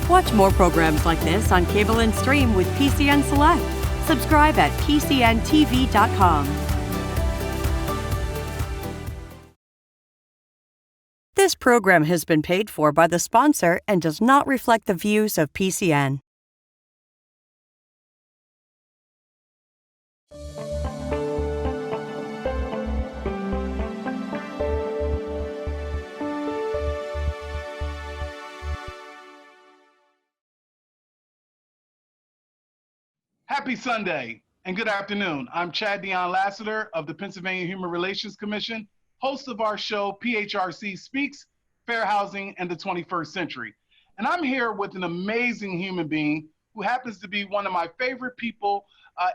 Watch more programs like this on cable and stream with PCN Select. Subscribe at PCNTV.com. This program has been paid for by the sponsor and does not reflect the views of PCN. Happy Sunday and good afternoon. I'm Chad Dion Lassiter of the Pennsylvania Human Relations Commission, host of our show PHRC Speaks, Fair Housing and the 21st Century. And I'm here with an amazing human being who happens to be one of my favorite people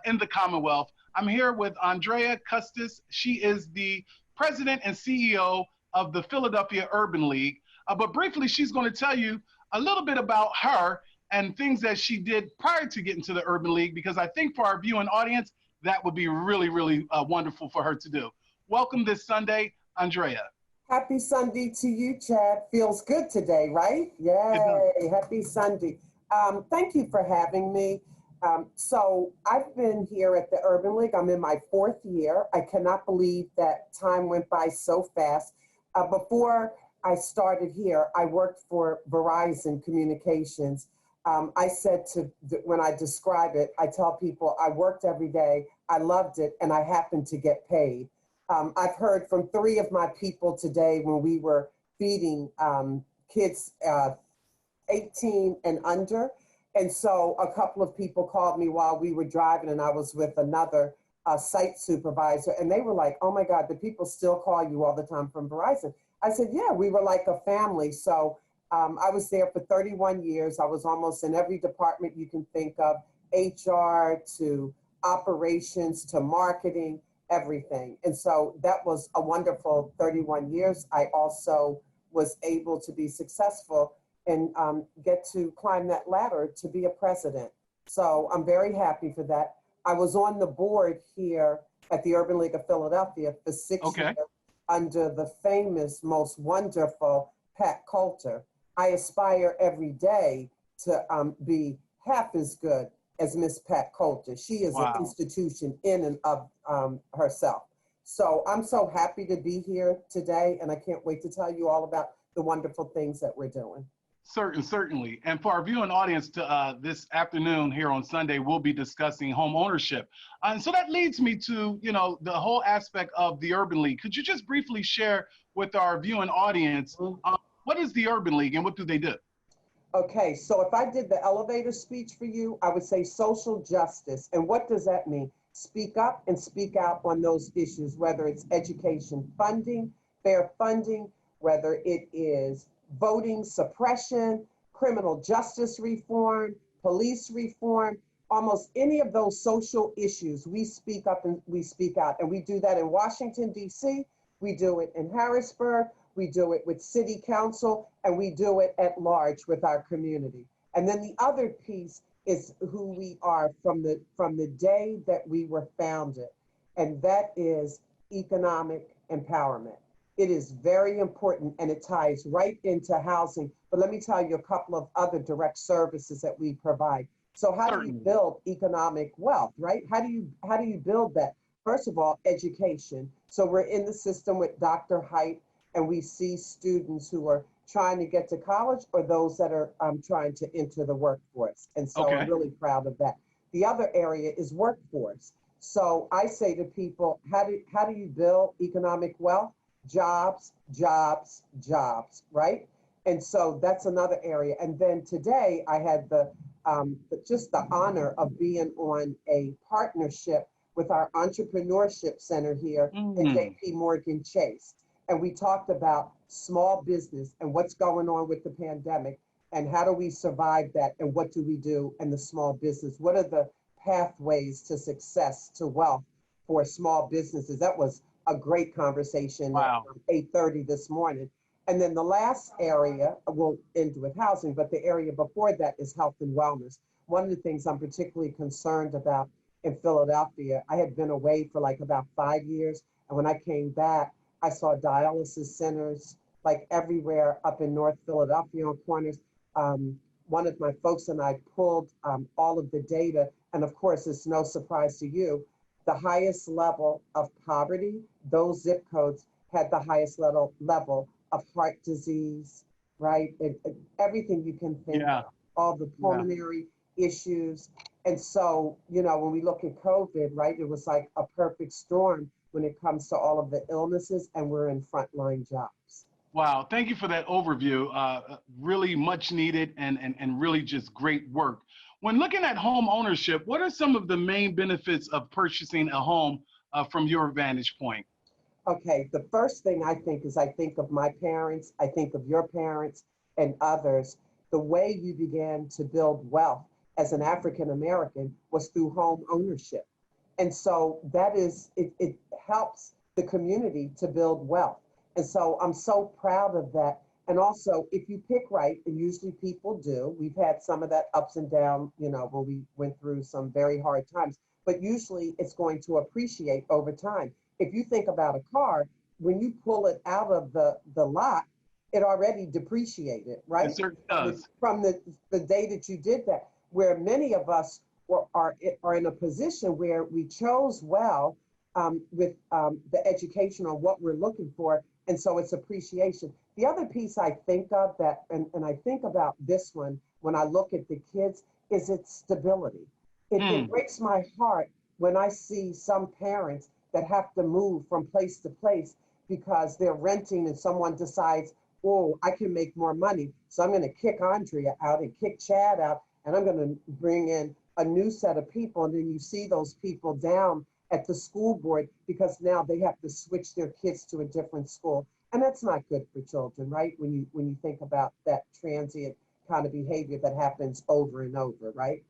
in the Commonwealth. I'm here with Andrea Custis. She is the president and CEO of the Philadelphia Urban League. But briefly, she's going to tell you a little bit about her and things that she did prior to getting to the Urban League, because I think for our viewing audience, that would be really, really wonderful for her to do. Welcome this Sunday, Andrea. Happy Sunday to you, Chad. Feels good today, right? Yay, happy Sunday. Thank you for having me. So I've been here at the Urban League. I'm in my 4th year. I cannot believe that time went by so fast. Before I started here, I worked for Verizon Communications. I said when I describe it, I tell people I worked every day, I loved it, and I happened to get paid. I've heard from 3 of my people today when we were feeding kids 18 and under. And so a couple of people called me while we were driving, and I was with another site supervisor, and they were like, oh my God, the people still call you all the time from Verizon. I said, yeah, we were like a family. So I was there for 31 years. I was almost in every department you can think of, HR to operations to marketing, everything. And so that was a wonderful 31 years. I also was able to be successful and get to climb that ladder to be a president. So I'm very happy for that. I was on the board here at the Urban League of Philadelphia for 6 years under the famous, most wonderful Pat Coulter. I aspire every day to be half as good as Miss Pat Coulter. She is an institution in and of herself. So I'm so happy to be here today, and I can't wait to tell you all about the wonderful things that we're doing. Certainly. And for our viewing audience this afternoon here on Sunday, we'll be discussing home ownership. And so that leads me to, the whole aspect of the Urban League. Could you just briefly share with our viewing audience, what is the Urban League and what do they do? Okay, so if I did the elevator speech for you, I would say social justice. And what does that mean? Speak up and speak out on those issues, whether it's education funding, fair funding, whether it is voting suppression, criminal justice reform, police reform, almost any of those social issues, we speak up and we speak out. And we do that in Washington, D.C., we do it in Harrisburg, we do it with city council, and we do it at large with our community. And then the other piece is who we are from the day that we were founded, and that is economic empowerment. It is very important, and it ties right into housing. But let me tell you a couple of other direct services that we provide. So how do you build economic wealth, right? How do you build that? First of all, education. So we're in the system with Dr. Height, and we see students who are trying to get to college or those that are trying to enter the workforce. And so I'm really proud of that. The other area is workforce. So I say to people, how do you build economic wealth? Jobs, jobs, jobs, right? And so that's another area. And then today I had just the honor of being on a partnership with our entrepreneurship center here at J.P. Morgan Chase. And we talked about small business and what's going on with the pandemic and how do we survive that and what do we do in the small business? What are the pathways to success, to wealth for small businesses? That was a great conversation at 8:30 this morning. And then the last area, we'll end with housing, but the area before that is health and wellness. One of the things I'm particularly concerned about in Philadelphia, I had been away for like about 5 years. And when I came back, I saw dialysis centers like everywhere up in North Philadelphia on corners. one of my folks and I pulled all of the data, and of course, it's no surprise to you, the highest level of poverty, those zip codes had the highest level of heart disease, right? And everything you can think Yeah. of, all the pulmonary issues. And so, you know, when we look at COVID, right, it was like a perfect storm when it comes to all of the illnesses, and we're in frontline jobs. Wow, thank you for that overview. Really much needed and really just great work. When looking at home ownership, what are some of the main benefits of purchasing a home from your vantage point? Okay, the first thing I think is I think of my parents, I think of your parents and others. The way you began to build wealth as an African American was through home ownership. And so that is, it helps the community to build wealth. And so I'm so proud of that. And also, if you pick right, and usually people do, we've had some of that ups and down, you know, when we went through some very hard times, but usually it's going to appreciate over time. If you think about a car, when you pull it out of the lot, it already depreciated, right? It certainly does. From the day that you did that, where many of us are in a position where we chose well with the education on what we're looking for, and so it's appreciation. The other piece I think of that, and I think about this one when I look at the kids, is its stability. It breaks my heart when I see some parents that have to move from place to place because they're renting and someone decides, oh, I can make more money, so I'm going to kick Andrea out and kick Chad out, and I'm going to bring in a new set of people. And then you see those people down at the school board because now they have to switch their kids to a different school. And that's not good for children, right? When you think about that transient kind of behavior that happens over and over, right?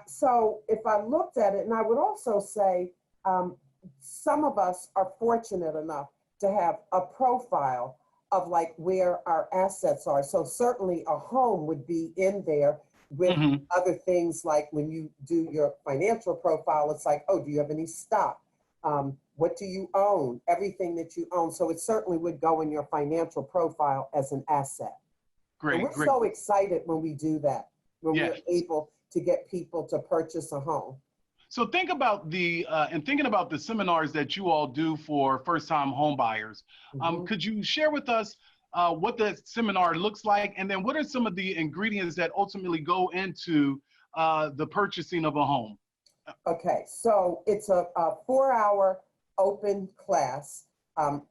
So if I looked at it, and I would also say some of us are fortunate enough to have a profile of like where our assets are. So certainly a home would be in there with other things, like when you do your financial profile, it's like, oh, do you have any stock? What do you own? Everything that you own. So it certainly would go in your financial profile as an asset. Great, and we're great. so excited when we do that, when Yes. we're able to get people to purchase a home. So think about thinking about the seminars that you all do for first-time home buyers. Could you share with us what the seminar looks like, and then what are some of the ingredients that ultimately go into the purchasing of a home? Okay, so it's a 4-hour open class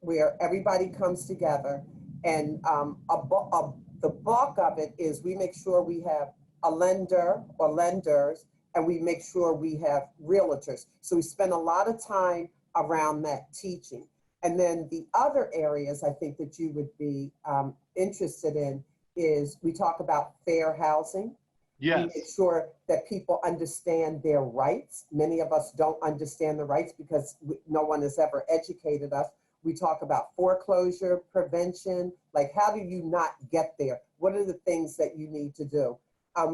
where everybody comes together, and the bulk of it is we make sure we have a lender or lenders, and we make sure we have realtors. So we spend a lot of time around that teaching. And then the other areas I think that you would be interested in is we talk about fair housing. Yes. We make sure that people understand their rights. Many of us don't understand the rights because no one has ever educated us. We talk about foreclosure prevention, like how do you not get there? What are the things that you need to do?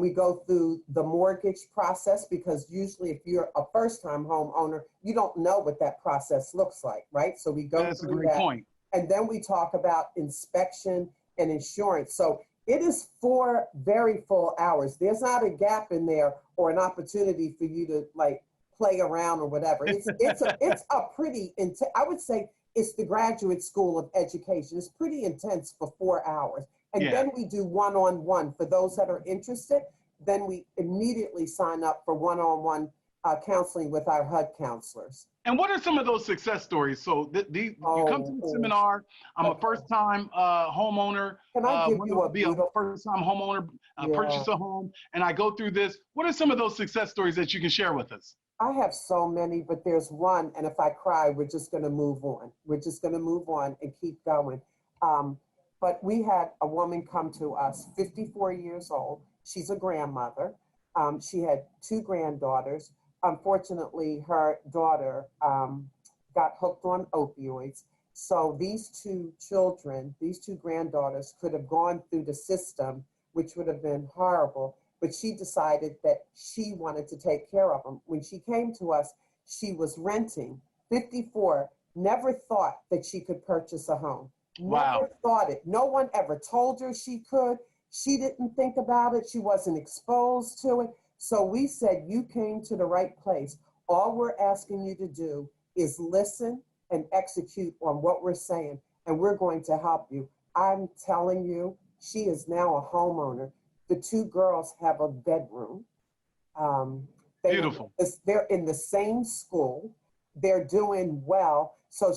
We go through the mortgage process because usually if you're a first-time homeowner, you don't know what that process looks like, right? So we go That's through a great point. And then we talk about inspection and insurance. So it is 4 very full hours. There's not a gap in there or an opportunity for you to like play around or whatever. It's a pretty intense, I would say it's the graduate school of education. It's pretty intense for 4 hours. And then we do one-on-one for those that are interested. Then we immediately sign up for one-on-one counseling with our HUD counselors. And what are some of those success stories? So you come to the seminar, I'm a first-time homeowner. Can I give you be a first-time homeowner, purchase a home, and I go through this. What are some of those success stories that you can share with us? I have so many, but there's one, and if I cry, we're just gonna move on. We're just gonna move on and keep going. But we had a woman come to us, 54 years old. She's a grandmother. She had 2 granddaughters. Unfortunately, her daughter got hooked on opioids. So these 2 children, these 2 granddaughters could have gone through the system, which would have been horrible. But she decided that she wanted to take care of them. When she came to us, she was renting, 54, never thought that she could purchase a home. Wow. Never thought it. No one ever told her she could. She didn't think about it. She wasn't exposed to it. So we said, you came to the right place. All we're asking you to do is listen and execute on what we're saying, and we're going to help you. I'm telling you, she is now a homeowner. The two girls have a bedroom. Beautiful. They're in the same school. They're doing well. So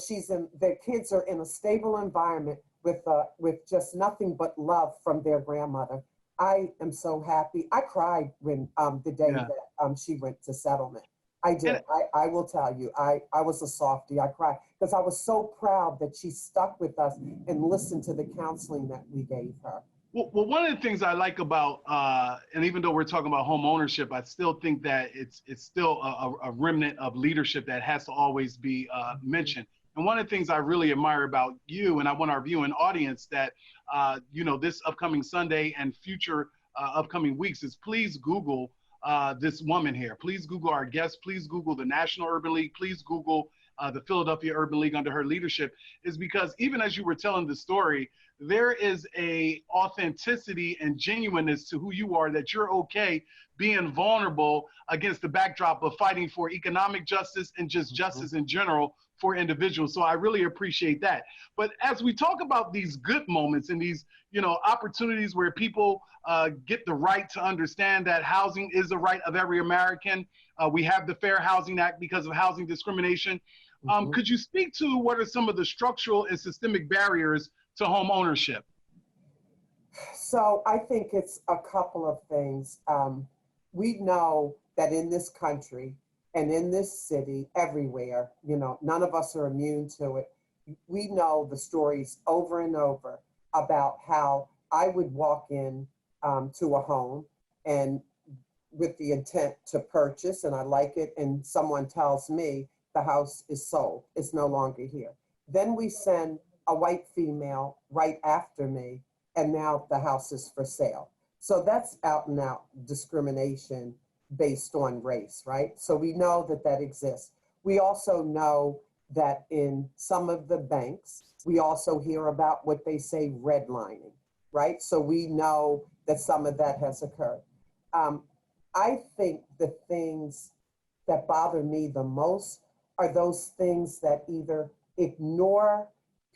their kids are in a stable environment with just nothing but love from their grandmother. I am so happy. I cried when the day that she went to settlement. I did. I will tell you, I was a softie. I cried because I was so proud that she stuck with us and listened to the counseling that we gave her. Well, one of the things I like about, and even though we're talking about home ownership, I still think that it's still a remnant of leadership that has to always be mentioned. And one of the things I really admire about you, and I want our viewing audience that, this upcoming Sunday and future upcoming weeks is please Google this woman here. Please Google our guest. Please Google the National Urban League. Please Google the Philadelphia Urban League under her leadership, is because even as you were telling the story, there is a authenticity and genuineness to who you are, that you're okay being vulnerable against the backdrop of fighting for economic justice and just justice in general for individuals. So I really appreciate that. But as we talk about these good moments and these, opportunities where people get the right to understand that housing is the right of every American. We have the Fair Housing Act because of housing discrimination. Could you speak to what are some of the structural and systemic barriers to home ownership? So I think it's a couple of things. We know that in this country and in this city, everywhere, none of us are immune to it. We know the stories over and over about how I would walk in to a home and with the intent to purchase, and I like it, and someone tells me the house is sold, it's no longer here. Then we send a white female right after me, and now the house is for sale. So that's out and out discrimination based on race, right? So we know that that exists. We also know that in some of the banks, we also hear about what they say redlining, right? So we know that some of that has occurred. I think the things that bother me the most are those things that either ignore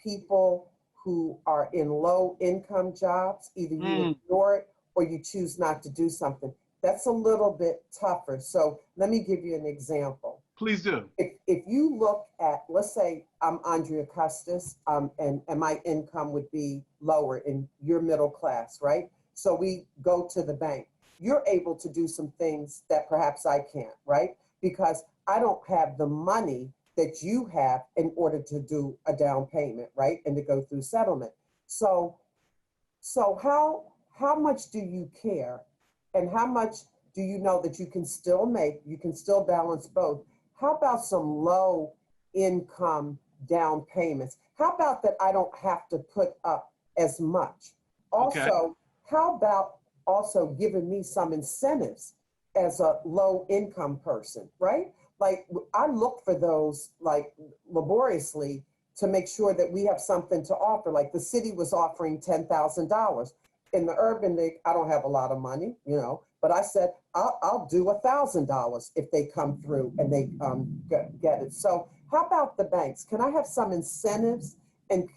people who are in low income jobs, either you ignore it or you choose not to do something. That's a little bit tougher. So let me give you an example. Please do. If you look at, let's say I'm Andrea Custis, and my income would be lower and you're middle class, right? So we go to the bank. You're able to do some things that perhaps I can't, right? Because I don't have the money that you have in order to do a down payment, right? And to go through settlement. So how much do you care? And how much do you know that you can still balance both? How about some low income down payments? How about that I don't have to put up as much? Also, how about also giving me some incentives as a low income person, right? Like I look for those like laboriously to make sure that we have something to offer. Like the city was offering $10,000. In the Urban League, I don't have a lot of money, but I said, I'll do $1,000 if they come through and they get it. So how about the banks? Can I have some incentives and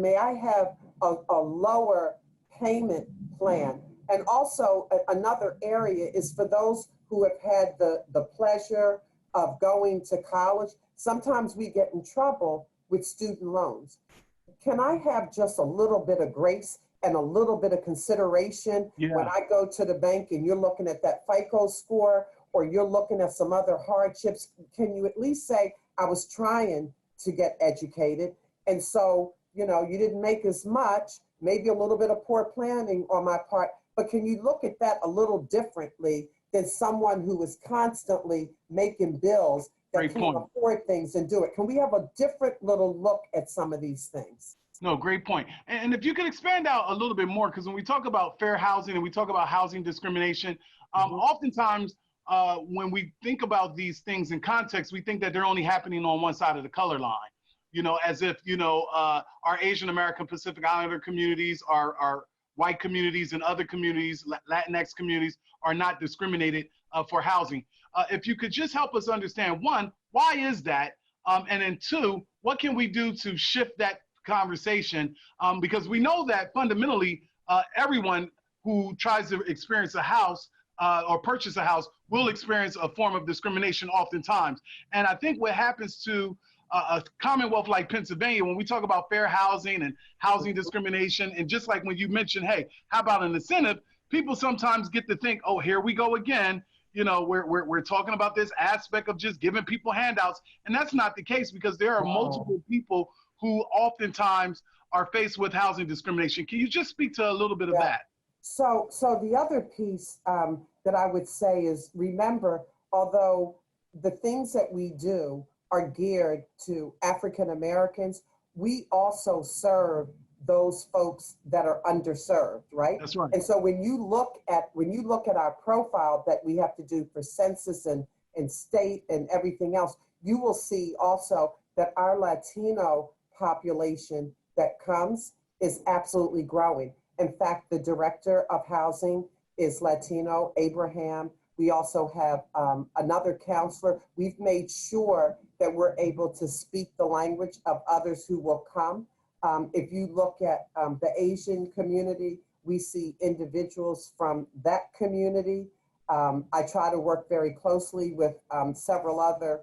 may I have a lower payment plan? And also another area is for those who have had the pleasure of going to college. Sometimes we get in trouble with student loans. Can I have just a little bit of grace and a little bit of consideration when I go to the bank and you're looking at that FICO score or you're looking at some other hardships? Can you at least say, I was trying to get educated, and so, you didn't make as much, maybe a little bit of poor planning on my part, but can you look at that a little differently than someone who is constantly making bills that can't afford things and do it? Can we have a different little look at some of these things? No, great point. And if you could expand out a little bit more, because when we talk about fair housing and we talk about housing discrimination, oftentimes when we think about these things in context, we think that they're only happening on one side of the color line, as if, our Asian American Pacific Islander communities are white communities and other communities, Latinx communities, are not discriminated for housing. If you could just help us understand, one, why is that? And then two, what can we do to shift that conversation? Because we know that fundamentally, everyone who tries to experience a house or purchase a house will experience a form of discrimination oftentimes. And I think what happens to a commonwealth like Pennsylvania, when we talk about fair housing and housing discrimination, and just like when you mentioned, hey, how about an incentive? People sometimes get to think, oh, here we go again. You know, we're talking about this aspect of just giving people handouts, and that's not the case, because there are multiple people who oftentimes are faced with housing discrimination. Can you just speak to a little bit of that? So the other piece that I would say is, remember, although the things that we do are geared to African Americans, we also serve those folks that are underserved, right? That's right. And so when you look at our profile that we have to do for census and state and everything else, you will see also that our Latino population that comes is absolutely growing. In fact, the director of housing is Latino, Abraham. We also have another counselor. We've made sure that we're able to speak the language of others who will come. If you look at the Asian community, we see individuals from that community. I try to work very closely with several other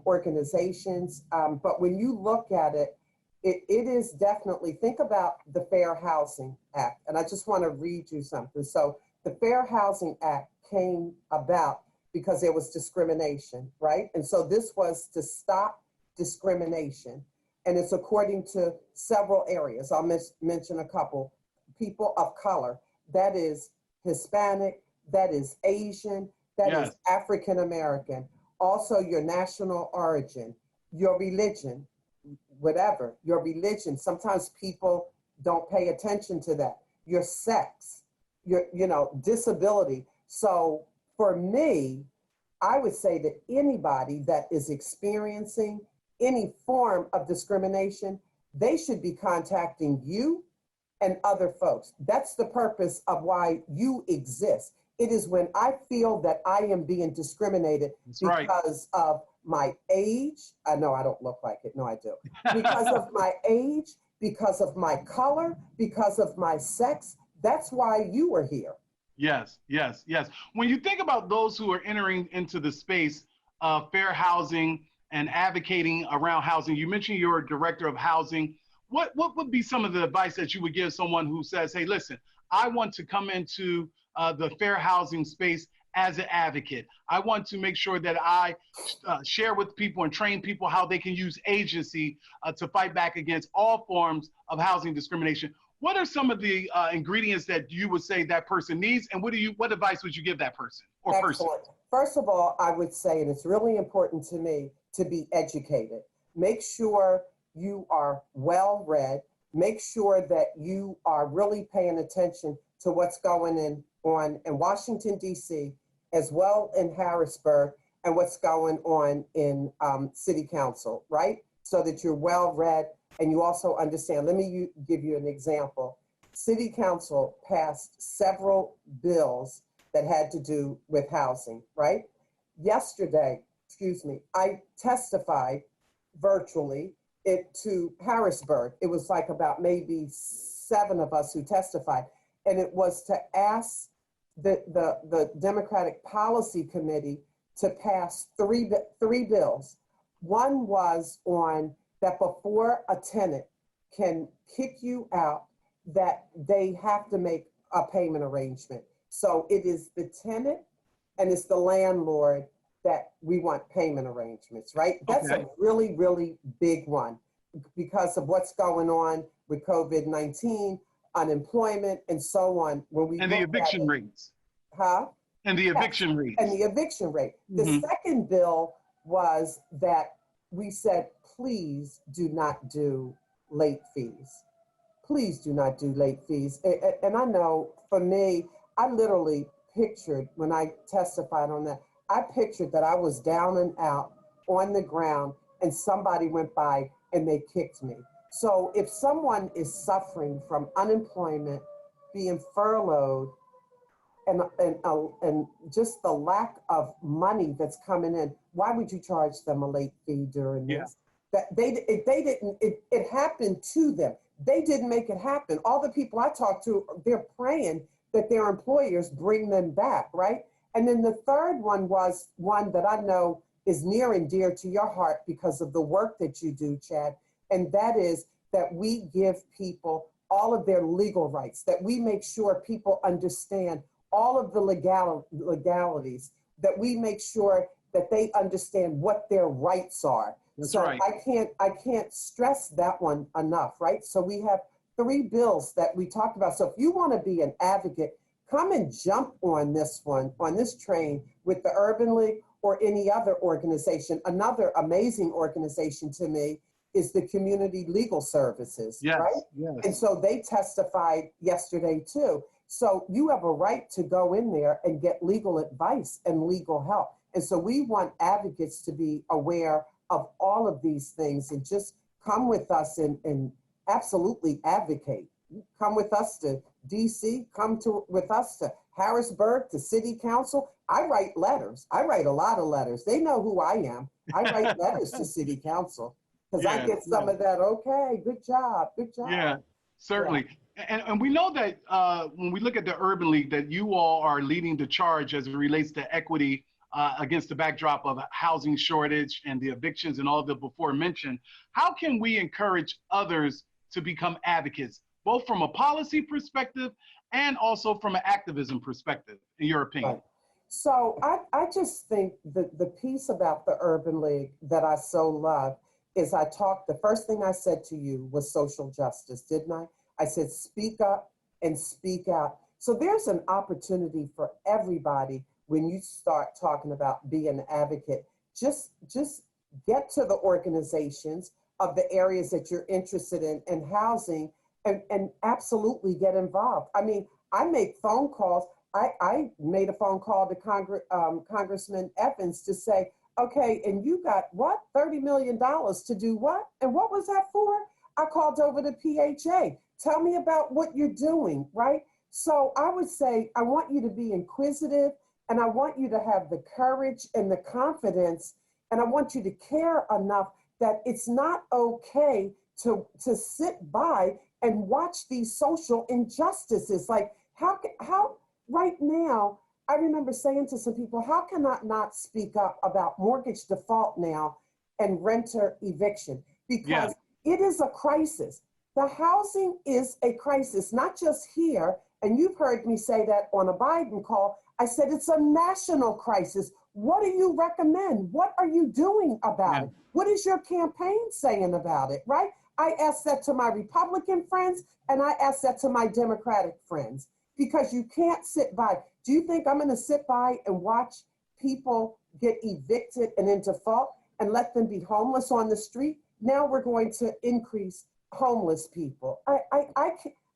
organizations. But when you look at it, it is definitely, think about the Fair Housing Act. And I just want to read you something. So the Fair Housing Act came about because there was discrimination, right? And so this was to stop discrimination. And it's according to several areas. I'll mention a couple. People of color, that is Hispanic, that is Asian, that is African American. Also your national origin, your religion, whatever, your religion. Sometimes people don't pay attention to that. Your sex, your disability. So for me, I would say that anybody that is experiencing any form of discrimination, they should be contacting you and other folks. That's the purpose of why you exist. It is when I feel that I am being discriminated because of my age. I know I don't look like it. No, I do. Because of my age, because of my color, because of my sex. That's why you are here. Yes, yes, yes. When you think about those who are entering into the space of fair housing and advocating around housing, you mentioned you're a director of housing. What would be some of the advice that you would give someone who says, hey, listen, I want to come into the fair housing space as an advocate. I want to make sure that I share with people and train people how they can use agency to fight back against all forms of housing discrimination. What are some of the ingredients that you would say that person needs, and what advice would you give that person or Excellent. person? First of all, I would say, and it's really important to me, to be educated. Make sure you are well-read. Make sure that you are really paying attention to what's going on in Washington, D.C., as well in Harrisburg, and what's going on in City Council, right? So that you're well-read and you also understand. Let me give you an example. City Council passed several bills that had to do with housing, right? Yesterday, I testified virtually to Harrisburg. It was like about maybe 7 of us who testified. And it was to ask the Democratic Policy Committee to pass three bills. One was on that before a tenant can kick you out, that they have to make a payment arrangement. So it is the tenant and it's the landlord that we want payment arrangements, right? That's a really, really big one because of what's going on with COVID-19, unemployment, and so on. And the eviction rates. And the eviction rates. And the eviction rate. The second bill was that we said, please do not do late fees. Please do not do late fees. And I know for me, I literally pictured when I testified on that, I pictured that I was down and out on the ground and somebody went by and they kicked me. So if someone is suffering from unemployment, being furloughed and just the lack of money that's coming in, why would you charge them a late fee during this? That it happened to them. They didn't make it happen. All the people I talked to, they're praying that their employers bring them back, right? And then the third one was one that I know is near and dear to your heart because of the work that you do, Chad. And that is that we give people all of their legal rights, that we make sure people understand all of the legalities, that we make sure that they understand what their rights are. That's so right. I can't stress that one enough, right? So we have 3 bills that we talked about. So if you want to be an advocate, come and jump on this one, on this train with the Urban League or any other organization. Another amazing organization to me is the Community Legal Services, right? Yes. And so they testified yesterday too. So you have a right to go in there and get legal advice and legal help. And so we want advocates to be aware of all of these things and just come with us and absolutely advocate. Come with us to DC, with us to Harrisburg, to City Council. I write letters. I write a lot of letters. They know who I am. I write letters to City Council because I get some of that. Okay, good job. Yeah, certainly. Yeah. And we know that when we look at the Urban League, that you all are leading the charge as it relates to equity against the backdrop of a housing shortage and the evictions and all the before mentioned. How can we encourage others to become advocates, both from a policy perspective and also from an activism perspective, in your opinion? Right. So I just think the piece about the Urban League that I so love is the first thing I said to you was social justice, didn't I? I said, speak up and speak out. So there's an opportunity for everybody when you start talking about being an advocate. Just get to the organizations of the areas that you're interested in and housing and absolutely get involved. I mean, I make phone calls. I made a phone call to Congressman Evans to say, okay, and you got what, $30 million to do what? And what was that for? I called over to PHA. Tell me about what you're doing, right? So I would say, I want you to be inquisitive and I want you to have the courage and the confidence and I want you to care enough that it's not okay to sit by and watch these social injustices. Like how right now, I remember saying to some people, how can I not speak up about mortgage default now and renter eviction? Because it is a crisis. The housing is a crisis, not just here. And you've heard me say that on a Biden call. I said it's a national crisis. What do you recommend? What are you doing about it? What is your campaign saying about it, right? I asked that to my Republican friends and I asked that to my Democratic friends because you can't sit by. Do you think I'm going to sit by and watch people get evicted and in default and let them be homeless on the street? Now we're going to increase homeless people.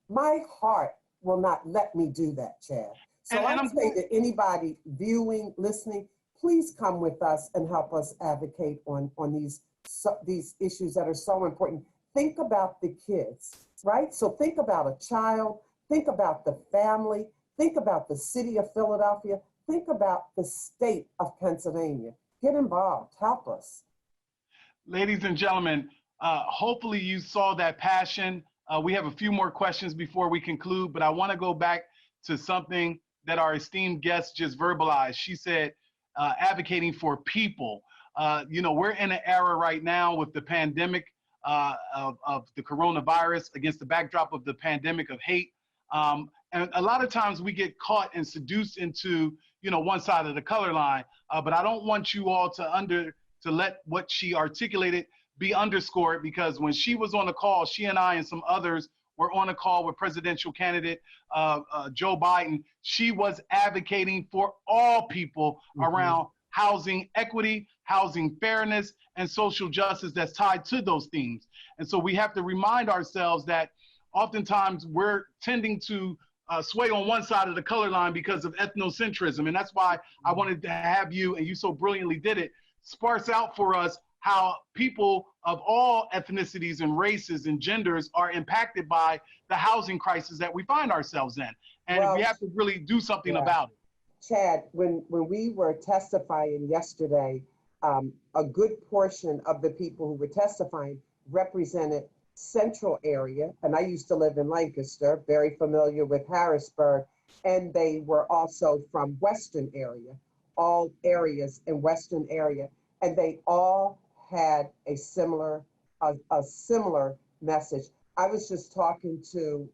My heart will not let me do that, Chad. So I say to anybody viewing, listening, please come with us and help us advocate on these issues that are so important. Think about the kids, right? So think about a child, think about the family, think about the city of Philadelphia, think about the state of Pennsylvania. Get involved, help us. Ladies and gentlemen, hopefully you saw that passion. We have a few more questions before we conclude, but I want to go back to something that our esteemed guest just verbalized. She said, advocating for people. We're in an era right now with the pandemic of the coronavirus against the backdrop of the pandemic of hate. And a lot of times we get caught and seduced into, one side of the color line. But I don't want you all to let what she articulated be underscored, because when she was on the call, she and I and some others were on a call with presidential candidate Joe Biden. She was advocating for all people around housing equity, housing fairness, and social justice that's tied to those themes. And so we have to remind ourselves that oftentimes we're tending to sway on one side of the color line because of ethnocentrism. And that's why I wanted to have you, and you so brilliantly did it, sparse out for us how people of all ethnicities and races and genders are impacted by the housing crisis that we find ourselves in. And Well, we have to really do something yeah. about it. Chad, when we were testifying yesterday, a good portion of the people who were testifying represented central area, and I used to live in Lancaster, very familiar with Harrisburg, and they were also from Western area, all areas in Western area, and they all had a similar message. I was just talking to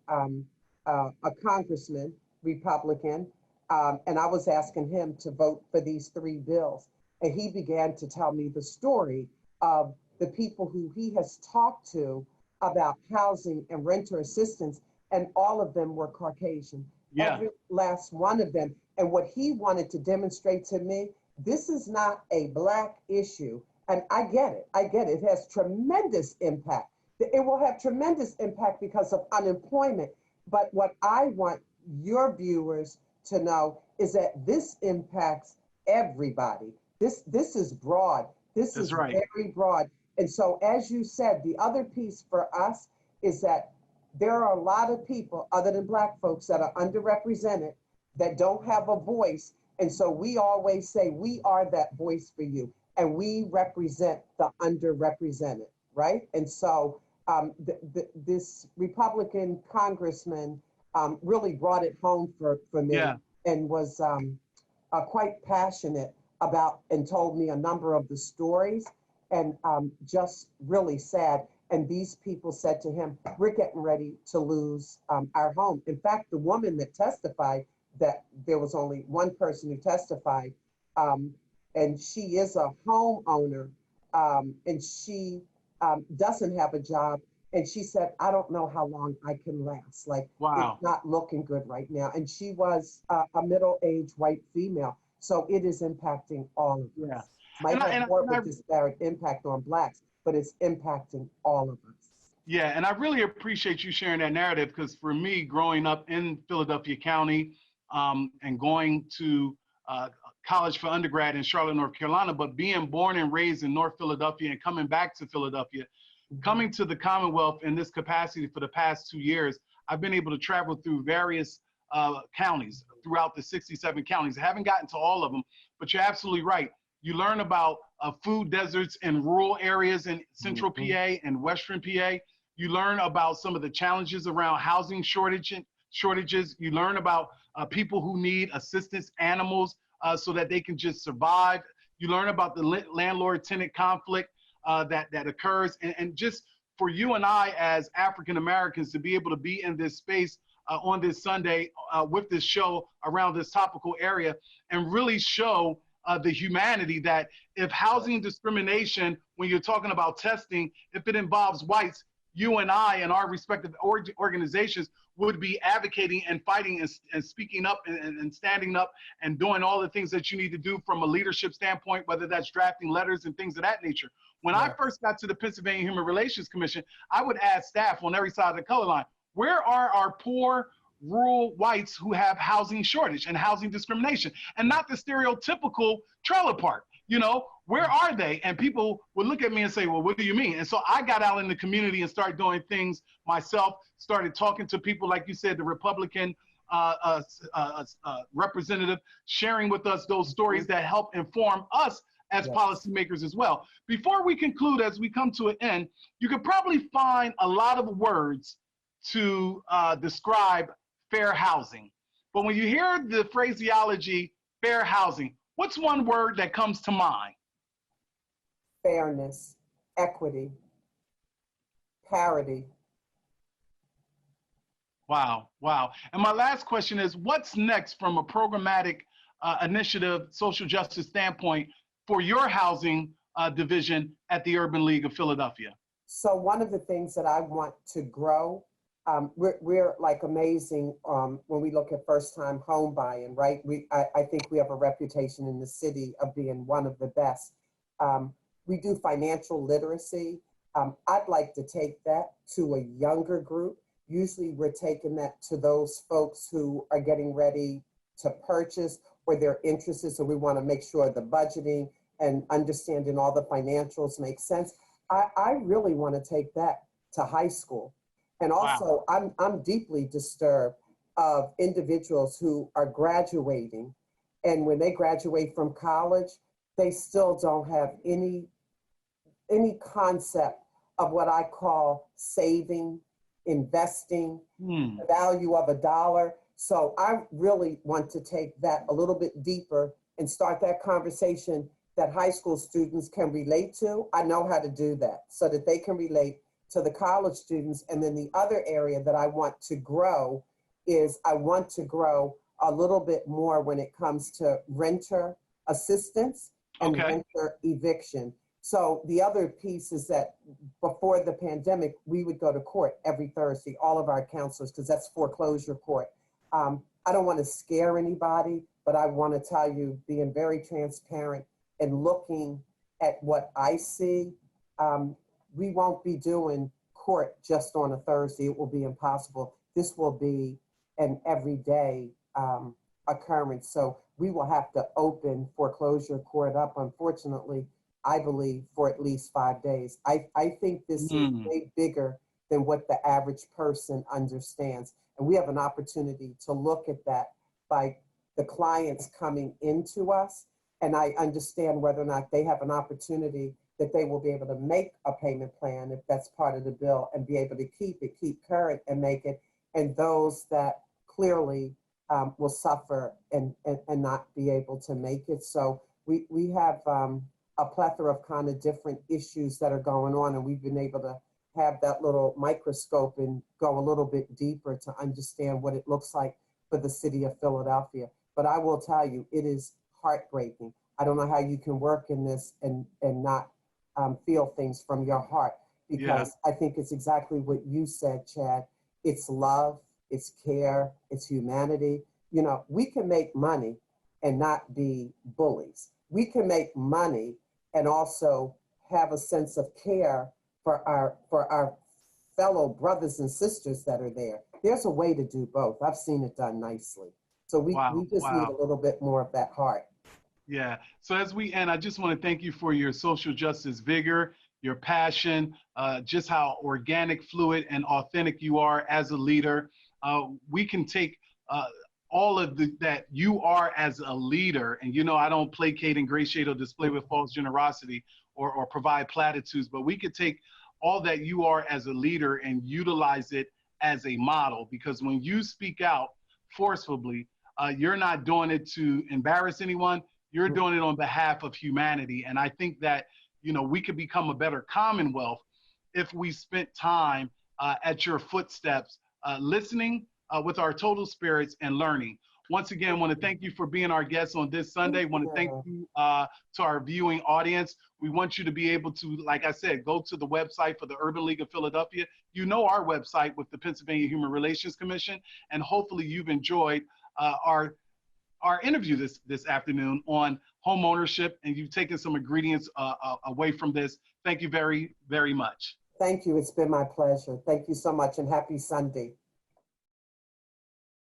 a congressman, Republican, and I was asking him to vote for these three bills. And he began to tell me the story of the people who he has talked to about housing and renter assistance, and all of them were Caucasian. Yeah. Every last one of them. And what he wanted to demonstrate to me, this is not a Black issue. And I get it. It has tremendous impact. It will have tremendous impact because of unemployment. But what I want your viewers to know is that this impacts everybody. This is broad. This That's is right. very broad. And so, as you said, the other piece for us is that there are a lot of people other than Black folks that are underrepresented, that don't have a voice. And so we always say, we are that voice for you. And we represent the underrepresented, right? And so this Republican congressman really brought it home for me. Yeah. And was quite passionate about, and told me a number of the stories, and just really sad. And these people said to him, we're getting ready to lose our home. In fact, the woman that testified, that there was only one person who testified, and she is a homeowner, and she doesn't have a job. And she said, I don't know how long I can last. Like, wow. It's not looking good right now. And she was a middle-aged white female. So it is impacting all of us. Might have more of a disparate impact on Blacks, but it's impacting all of us. Yeah, and I really appreciate you sharing that narrative, because for me, growing up in Philadelphia County and going to college for undergrad in Charlotte, North Carolina, but being born and raised in North Philadelphia and coming back to Philadelphia, coming to the Commonwealth in this capacity for the past 2 years, I've been able to travel through various counties throughout the 67 counties. I haven't gotten to all of them, but you're absolutely right. You learn about food deserts in rural areas in central PA and western PA. You learn about some of the challenges around housing shortages. You learn about people who need assistance animals so that they can just survive. You learn about the landlord-tenant conflict that occurs. And just for you and I as African Americans to be able to be in this space on this Sunday with this show around this topical area and really show the humanity that if housing discrimination, when you're talking about testing, if it involves whites, you and I and our respective organizations would be advocating and fighting and speaking up and standing up and doing all the things that you need to do from a leadership standpoint, whether that's drafting letters and things of that nature. When I first got to the Pennsylvania Human Relations Commission, I would ask staff on every side of the color line, where are our poor rural whites who have housing shortage and housing discrimination, and not the stereotypical trailer park? You know, where are they? And people would look at me and say, well, what do you mean? And so I got out in the community and started doing things myself, started talking to people, like you said, the Republican representative, sharing with us those stories that help inform us as policymakers as well. Before we conclude, as we come to an end, you could probably find a lot of words to describe fair housing. But when you hear the phraseology, fair housing, what's one word that comes to mind? Fairness, equity, parity. Wow, wow. And my last question is, what's next from a programmatic initiative, social justice standpoint for your housing division at the Urban League of Philadelphia? So one of the things that I want to grow, we're like amazing when we look at first-time home buying, right? I think we have a reputation in the city of being one of the best. We do financial literacy. I'd like to take that to a younger group. Usually we're taking that to those folks who are getting ready to purchase or they're interested. So we want to make sure the budgeting and understanding all the financials make sense. I really want to take that to high school. And also, I'm deeply disturbed of individuals who are graduating, and when they graduate from college, they still don't have any concept of what I call saving, investing, the value of a dollar. So I really want to take that a little bit deeper and start that conversation that high school students can relate to. I know how to do that so that they can relate to the college students. And then the other area that I want to grow is I want to grow a little bit more when it comes to renter assistance and renter eviction. So the other piece is that before the pandemic, we would go to court every Thursday, all of our counselors, because that's foreclosure court. I don't want to scare anybody, but I want to tell you, being very transparent and looking at what I see, we won't be doing court just on a Thursday. It will be impossible. This will be an everyday occurrence. So we will have to open foreclosure court up, unfortunately, I believe, for at least 5 days. I think this is way bigger than what the average person understands. And we have an opportunity to look at that by the clients coming into us. And I understand whether or not they have an opportunity that they will be able to make a payment plan if that's part of the bill and be able to keep current and make it. And those that clearly will suffer and not be able to make it. So we have a plethora of kind of different issues that are going on, and we've been able to have that little microscope and go a little bit deeper to understand what it looks like for the city of Philadelphia. But I will tell you, it is heartbreaking. I don't know how you can work in this and not feel things from your heart, because I think it's exactly what you said, Chad. It's love, it's care, it's humanity. You know, we can make money and not be bullies. We can make money and also have a sense of care for our fellow brothers and sisters that are there. There's a way to do both. I've seen it done nicely. So we just need a little bit more of that heart. Yeah. So as we end, I just want to thank you for your social justice vigor, your passion, just how organic, fluid, and authentic you are as a leader. We can take all of that you are as a leader, and you know, I don't placate, ingratiate, or display with false generosity or provide platitudes, but we could take all that you are as a leader and utilize it as a model, because when you speak out forcefully, you're not doing it to embarrass anyone, you're doing it on behalf of humanity. And I think that, you know, we could become a better Commonwealth if we spent time at your footsteps, listening with our total spirits and learning. Once again, I want to thank you for being our guest on this Sunday. I want to thank you to our viewing audience. We want you to be able to, like I said, go to the website for the Urban League of Philadelphia. You know our website with the Pennsylvania Human Relations Commission, and hopefully you've enjoyed our interview this afternoon on home ownership, and you've taken some ingredients away from this. Thank you very, very much. Thank you. It's been my pleasure. Thank you so much, and happy Sunday.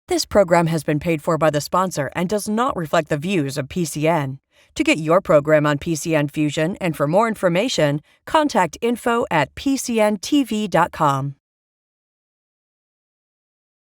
This program has been paid for by the sponsor and does not reflect the views of PCN. To get your program on PCN Fusion and for more information, contact info@pcntv.com.